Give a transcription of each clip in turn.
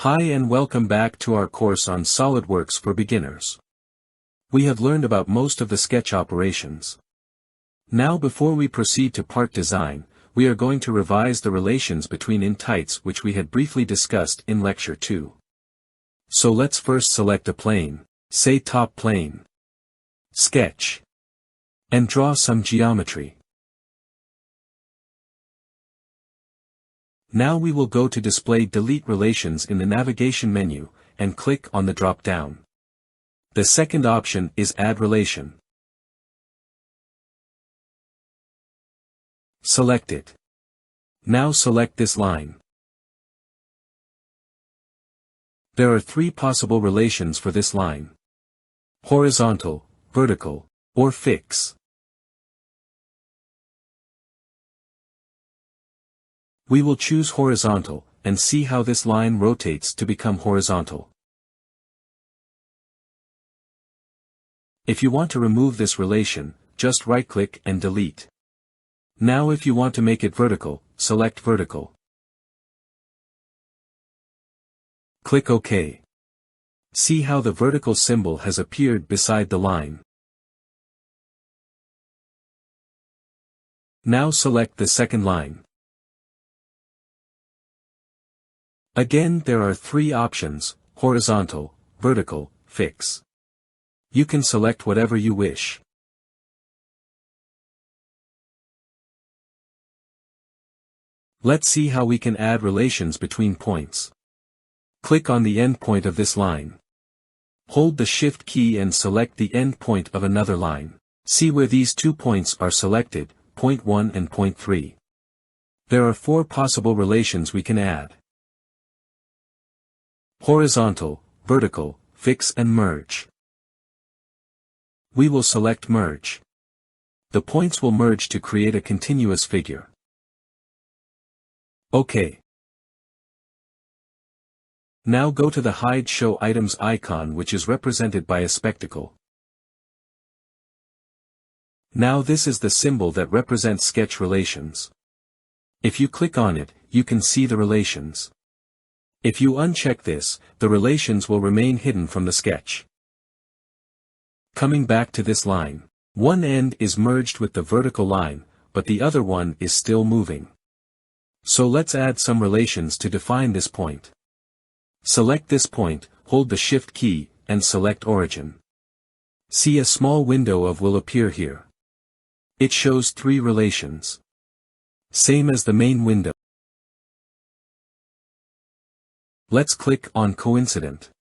Hi and welcome back to our course on SolidWorks for beginners. We have learned about most of the sketch operations. Now before we proceed to part design, we are going to revise the relations between entities which we had briefly discussed in Lecture 2. So let's first select a plane, say top plane. Sketch. And draw some geometry. Now we will go to Display Delete Relations in the navigation menu, and click on the drop-down. The second option is Add Relation. Select it. Now select this line. There are three possible relations for this line: horizontal, vertical, or fix. We will choose horizontal, and see how this line rotates to become horizontal. If you want to remove this relation, just right-click and delete. Now if you want to make it vertical, select vertical. Click OK. See how the vertical symbol has appeared beside the line. Now select the second line. Again there are three options: horizontal, vertical, fix. You can select whatever you wish. Let's see how we can add relations between points. Click on the end point of this line. Hold the Shift key and select the end point of another line. See where these 2 points are selected, point 1 and point 3. There are 4 possible relations we can add: horizontal, vertical, fix and merge. We will select merge. The points will merge to create a continuous figure. OK. Now go to the Hide Show Items icon, which is represented by a spectacle. Now this is the symbol that represents sketch relations. If you click on it, you can see the relations. If you uncheck this, the relations will remain hidden from the sketch. Coming back to this line, one end is merged with the vertical line, but the other one is still moving. So let's add some relations to define this point. Select this point, hold the Shift key, and select Origin. See, a small window will appear here. It shows 3 relations. Same as the main window. Let's click on Coincident.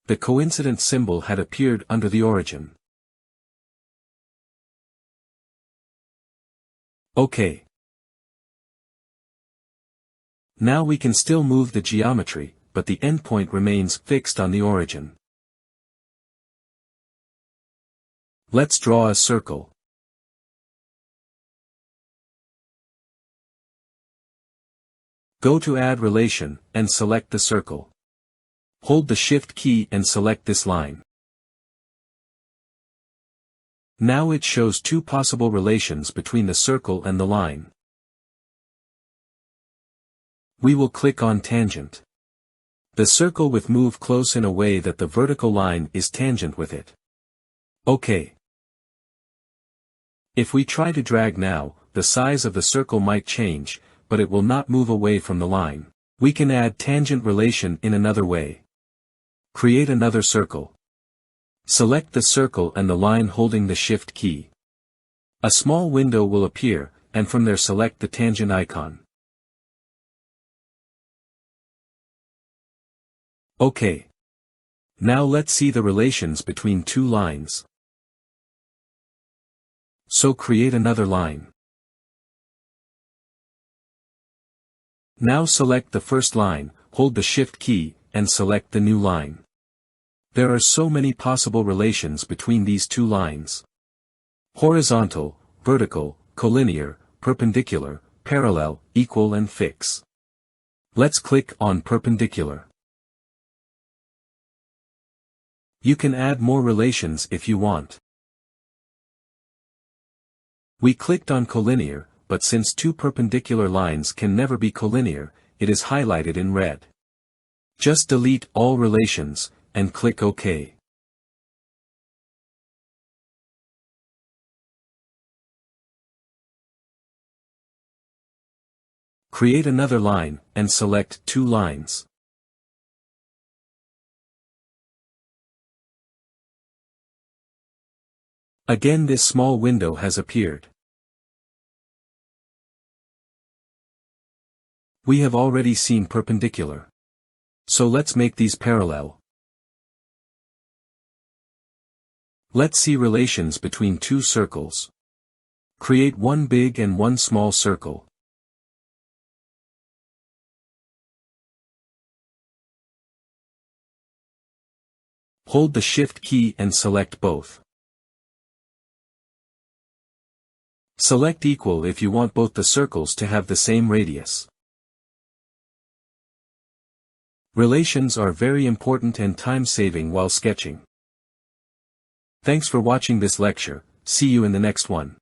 The coincident symbol had appeared under the origin. OK. Now we can still move the geometry, but the endpoint remains fixed on the origin. Let's draw a circle. Go to Add Relation, and select the circle. Hold the Shift key and select this line. Now it shows 2 possible relations between the circle and the line. We will click on Tangent. The circle will move close in a way that the vertical line is tangent with it. OK. If we try to drag now, the size of the circle might change, but it will not move away from the line. We can add tangent relation in another way. Create another circle. Select the circle and the line holding the Shift key. A small window will appear, and from there select the tangent icon. OK. Now let's see the relations between 2 lines. So create another line. Now select the first line, hold the Shift key, and select the new line. There are so many possible relations between these 2 lines: horizontal, vertical, collinear, perpendicular, parallel, equal and fix. Let's click on perpendicular. You can add more relations if you want. We clicked on collinear, but since 2 perpendicular lines can never be collinear, it is highlighted in red. Just delete all relations, and click OK. Create another line, and select 2 lines. Again, this small window has appeared. We have already seen perpendicular. So let's make these parallel. Let's see relations between 2 circles. Create one big and one small circle. Hold the Shift key and select both. Select equal if you want both the circles to have the same radius. Relations are very important and time-saving while sketching. Thanks for watching this lecture. See you in the next one.